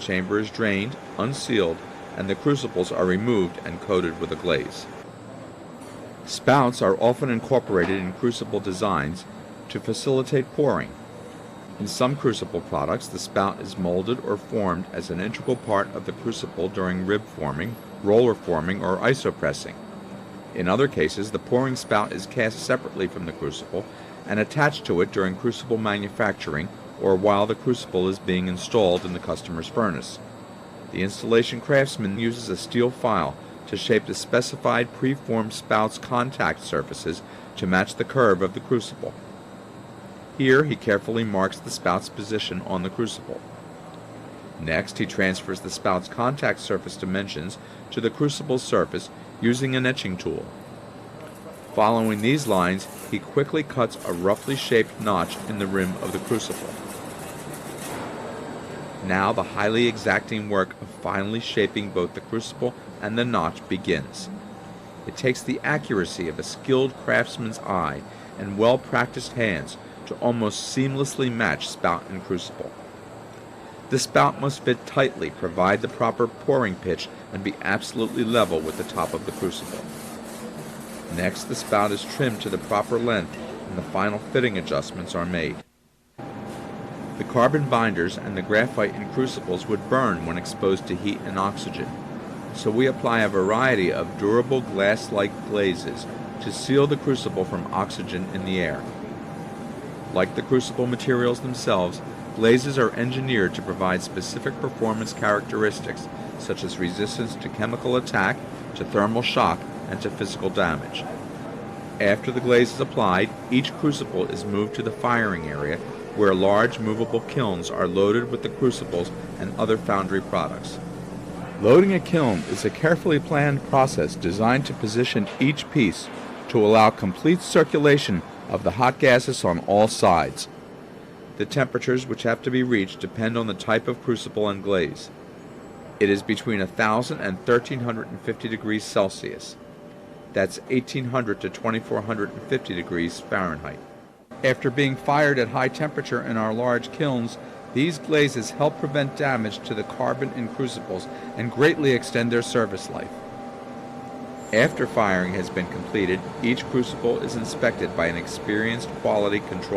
chamber is drained, unsealed, and the crucibles are removed and coated with a glaze. Spouts are often incorporated in crucible designs to facilitate pouring. In some crucible products, the spout is molded or formed as an integral part of the crucible during rib forming, roller forming, or isopressing. In other cases, the pouring spout is cast separately from the crucible and attached to it during crucible manufacturing or while the crucible is being installed in the customer's furnace. The installation craftsman uses a steel file to shape the specified preformed spout's contact surfaces to match the curve of the crucible. Here he carefully marks the spout's position on the crucible. Next, he transfers the spout's contact surface dimensions to the crucible's surface using an etching tool. Following these lines, he quickly cuts a roughly shaped notch in the rim of the crucible. Now the highly exacting work of finally shaping both the crucible and the notch begins. It takes the accuracy of a skilled craftsman's eye and well-practiced hands to almost seamlessly match spout and crucible. The spout must fit tightly, provide the proper pouring pitch, and be absolutely level with the top of the crucible. Next, the spout is trimmed to the proper length and the final fitting adjustments are made. The carbon binders and the graphite in crucibles would burn when exposed to heat and oxygen, so we apply a variety of durable glass-like glazes to seal the crucible from oxygen in the air. Like the crucible materials themselves, glazes are engineered to provide specific performance characteristics such as resistance to chemical attack, to thermal shock, and to physical damage. After the glaze is applied, each crucible is moved to the firing area where large movable kilns are loaded with the crucibles and other foundry products. Loading a kiln is a carefully planned process designed to position each piece to allow complete circulation of the hot gases on all sides. The temperatures which have to be reached depend on the type of crucible and glaze. It is between 1,000 and 1,350 degrees Celsius. That's 1,800 to 2,450 degrees Fahrenheit. After being fired at high temperature in our large kilns, these glazes help prevent damage to the carbon in crucibles and greatly extend their service life. After firing has been completed, each crucible is inspected by an experienced quality control